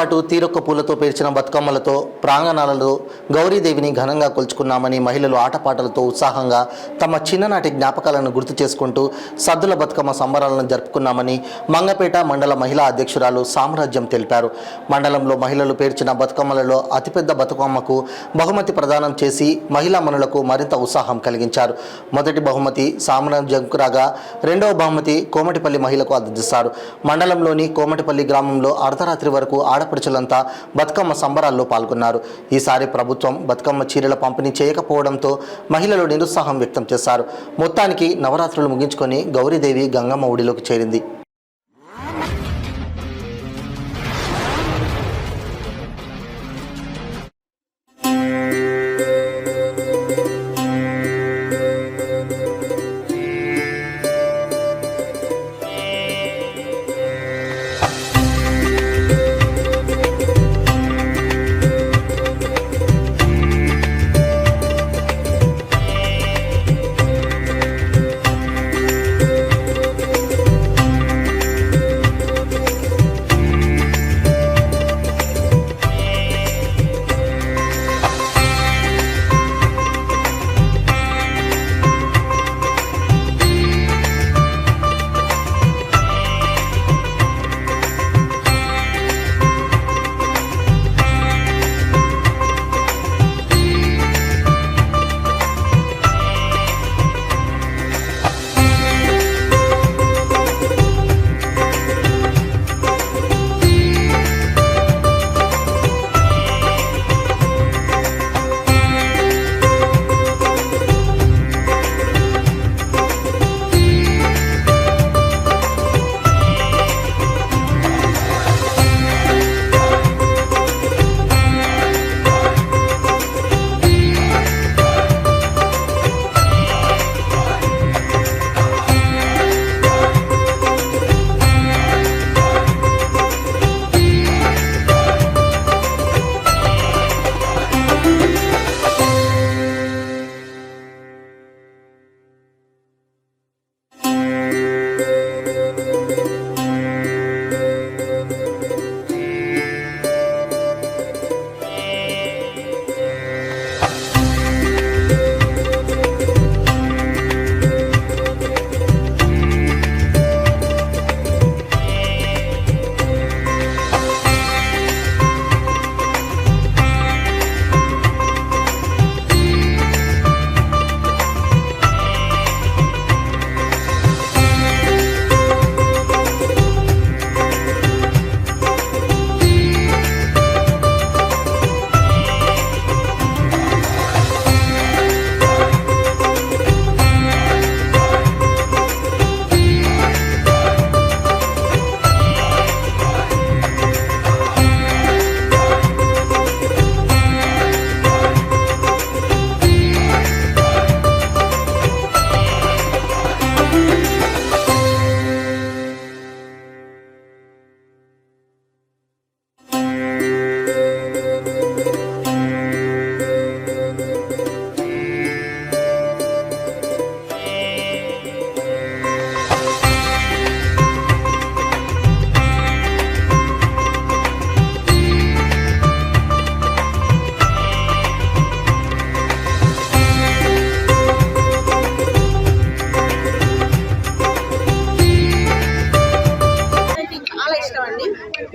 పాటు తీరొక్క పూలతో పేర్చిన బతుకమ్మలతో ప్రాంగణాలలో గౌరీదేవిని ఘనంగా కొలుచుకున్నామని మహిళలు ఆటపాటలతో ఉత్సాహంగా తమ చిన్ననాటి జ్ఞాపకాలను గుర్తు చేసుకుంటూ సద్దుల బతుకమ్మ సంబరాలను జరుపుకున్నామని మంగపేట మండల మహిళా అధ్యక్షురాలు సామ్రాజ్యం తెలిపారు. మండలంలో మహిళలు పేర్చిన బతుకమ్మలలో అతిపెద్ద బతుకమ్మకు బహుమతి ప్రదానం చేసి మహిళా మనులకు మరింత ఉత్సాహం కలిగించారు. మొదటి బహుమతి సామ్రాజ్యంకు రాగా రెండవ బహుమతి కోమటిపల్లి మహిళకు అందజేశారు. మండలంలోని కోమటిపల్లి గ్రామంలో అర్ధరాత్రి వరకు ఆడపడుచులంతా బతుకమ్మ సంబరాల్లో పాల్గొన్నారు. ఈసారి ప్రభుత్వం బతుకమ్మ చీరల పంపిణీ చేయకపోవడంతో మహిళలు నిరుత్సాహం వ్యక్తం చేశారు. మొత్తానికి నవరాత్రులు ముగించుకొని గౌరీదేవి గంగమ్మ ఒడిలోకి చేరింది.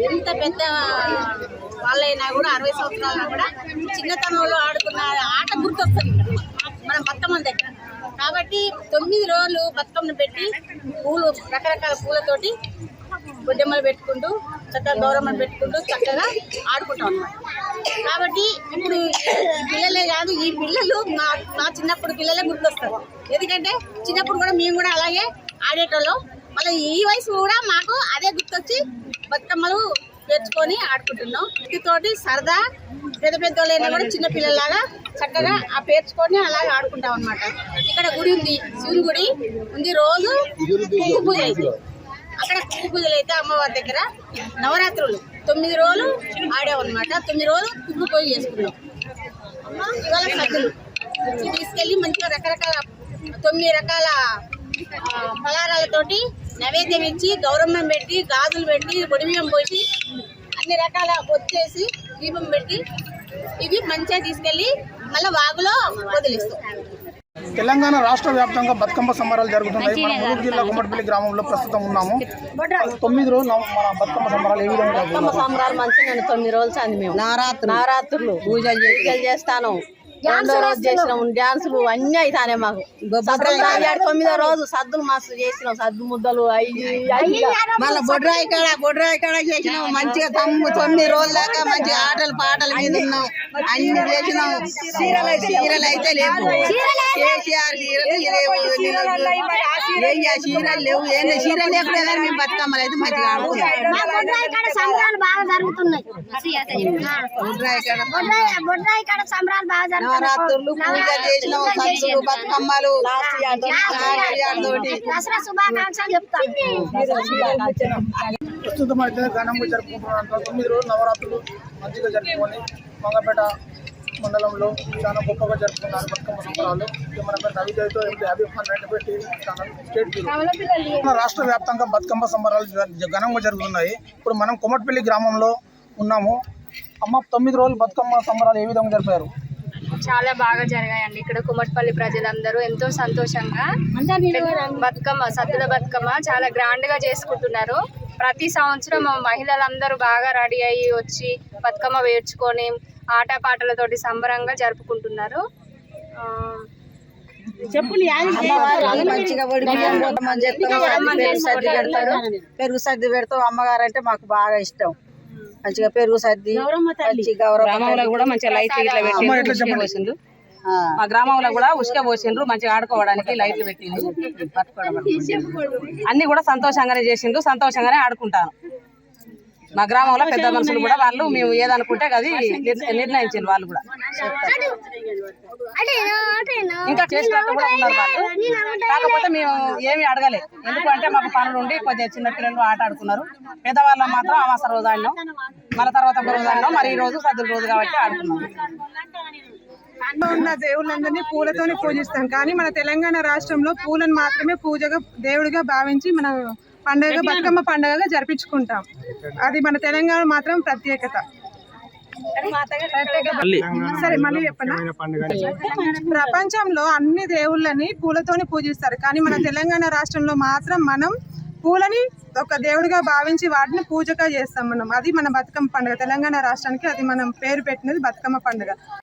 ఎంత పెద్ద వాళ్ళైనా కూడా 60 సంవత్సరాలైనా కూడా చిన్నతనంలో ఆడుకున్న ఆట గుర్తొస్తుంది మన బతుకమ్మ దగ్గర. కాబట్టి 9 రోజులు బతుకమ్మను పెట్టి పూలు రకరకాల పూలతోటి బొడ్డెమ్మలు పెట్టుకుంటూ చక్కగా గౌరమ్మను పెట్టుకుంటూ చక్కగా ఆడుకుంటాం అన్నమాట. కాబట్టి ఇప్పుడు పిల్లలే కాదు, ఈ పిల్లలు మా చిన్నప్పుడు పిల్లలే గుర్తొస్తారు. ఎందుకంటే చిన్నప్పుడు కూడా మేము కూడా అలాగే ఆడేటోళ్ళం. మళ్ళీ ఈ వయసు కూడా మాకు అదే గుర్తొచ్చి బతుకమ్మలు పేర్చుకొని ఆడుకుంటున్నాం. వీటితోటి సరదా పెద్ద పెద్దోళ్ళైనా కూడా చిన్న పిల్లలాగా చక్కగా ఆ పేర్చుకొని అలాగే ఆడుకుంటాం అనమాట. ఇక్కడ గుడి ఉంది, శివుని గుడి ఉంది. రోజు కుంకు పూజ అయితే అక్కడ కుంకు పూజలు అయితే అమ్మవారి దగ్గర నవరాత్రులు 9 రోజులు ఆడామన్నమాట. 9 రోజులు కుంకు పూజ చేసుకున్నాం. ఇవాళ సద్దులు తీసుకెళ్ళి మంచిగా రకరకాల 9 రకాల ఫలారాలతోటి నైవేద్యం ఇచ్చి గౌరమ్మం పెట్టి గాజులు పెట్టి బొడిబియ్యం పోసి అన్ని రకాల వచ్చేసి దీపం పెట్టి ఇవి మంచిగా తీసుకెళ్ళి మళ్ళీ వాగులో వదిలిస్తాం. తెలంగాణ రాష్ట్ర వ్యాప్తంగా బతుకమ్మ సంబరాలు జరుగుతున్నాయి. మన ములుగు జిల్లా కుమ్మటిపల్లి గ్రామంలో ప్రస్తుతం ఉన్నాము. 9 రోజులు మన బతుకమ్మ సంబరాలు ఏ విధంగా బతుకమ్మ సంబరాలు మంచిగా 9 రోజులు చంది మేము నవరాత్రులు పూజలు చేస్తాను. 2వ రోజు చేసినాం డ్యాన్సులు అన్ని అవుతానే మాకు. 9వ రోజు సద్దులు మస్తు చేసినాం, సద్దు ముద్దలు మళ్ళీ బొడ్రాయి కాడ చేసినాం. మంచిగా 9 రోజుల దాకా మంచిగా ఆటలు పాటల మీద ఉన్నాం. అన్ని చేసినాం. చీరలు అయితే లేవు, కేసీఆర్ చీరలు లేవు, చీరలు లేవు. ఏం చీరలు లేకుండా మేము బతుకమ్మలు అయితే మంచిగా బొడ్రాయి కాడ సంబరాలు బాగా జరుగుతున్నాయి. నవరాత్రులు పూజలు చేసినాం, సద్దులు బతుకమ్మలు దసరా శుభాకాంక్షలు చెప్తాను. ప్రస్తుతం అయితే ఘనంగా జరుపుకుంటున్నాం. 9 రోజులు నవరాత్రులు మంచిగా జరుపుకొని మంగపేట మండలంలో చాలా గొప్పగా జరుపుకున్నారు బతుకమ్మ సంబరాలు. మన పేరు రవిజయ్తో స్టేట్ రాష్ట్ర వ్యాప్తంగా బతుకమ్మ సంబరాలు ఘనంగా జరుగుతున్నాయి. ఇప్పుడు మనం కుమ్మటిపల్లి గ్రామంలో ఉన్నాము. అమ్మ, 9 రోజులు బతుకమ్మ సంబరాలు ఏ విధంగా జరిపారు? చాలా బాగా జరిగాయండి. ఇక్కడ కుమ్మటిపల్లి ప్రజలందరూ ఎంతో సంతోషంగా బతుకమ్మ, సద్దుల బతుకమ్మ చాలా గ్రాండ్ గా చేసుకుంటున్నారు. ప్రతి సంవత్సరం మహిళలందరూ బాగా రెడీ అయ్యి వచ్చి బతుకమ్మ వేర్చుకొని ఆటపాటలతోటి సంబరంగా జరుపుకుంటున్నారు. మంచిగా పెరుగు సర్ది పెడతాం. అమ్మగారు అంటే మాకు బాగా ఇష్టం. మంచిగా పెరుగు సర్ది గ్రామంలో కూడా మంచిగా లైట్లు ఇట్లా పెట్టి ఉసుక పోసిండ్రు. మా గ్రామంలో కూడా ఉసుక పోసిండ్రు. మంచిగా ఆడుకోవడానికి లైట్లు పెట్టిండ్రు. అన్ని కూడా సంతోషంగానే చేసిండ్రు, సంతోషంగానే ఆడుకుంటాను. మా గ్రామంలో పెద్ద మనుషులు కూడా వాళ్ళు మేము ఏదనుకుంటే అది నిర్ణయించారు. వాళ్ళు కూడా ఇంకా చేసినట్టు కూడా ఉన్నారు వాళ్ళు. కాకపోతే మేము ఏమి అడగలే, ఎందుకంటే మాకు పనులు ఉండి కొద్దిగా చిన్న పిల్లలు ఆట ఆడుకున్నారు. పెద్దవాళ్ళం మాత్రం అమాస రోజు ఆడినాం, మన తర్వాత ఒక రోజు ఆడినాం. మరి ఈ రోజు సద్దుల రోజు కాబట్టి ఆడుకున్నాం. ఉన్న దేవుళ్ళందరినీ పూలతోనే పూజిస్తాం, కానీ మన తెలంగాణ రాష్ట్రంలో పూలను మాత్రమే పూజగా దేవుడిగా భావించి మన పండుగగా బతుకమ్మ పండుగగా జరిపించుకుంటాం. అది మన తెలంగాణ మాత్రం ప్రత్యేకత. సరే మళ్ళీ చెప్పనా? ప్రపంచంలో అన్ని దేవుళ్ళని పూలతోనే పూజిస్తారు, కానీ మన తెలంగాణ రాష్ట్రంలో మాత్రం మనం పూలని ఒక దేవుడిగా భావించి వాటిని పూజగా చేస్తాం మనం. అది మన బతుకమ్మ పండుగ. తెలంగాణ రాష్ట్రానికి అది మనం పేరు పెట్టినది బతుకమ్మ పండుగ.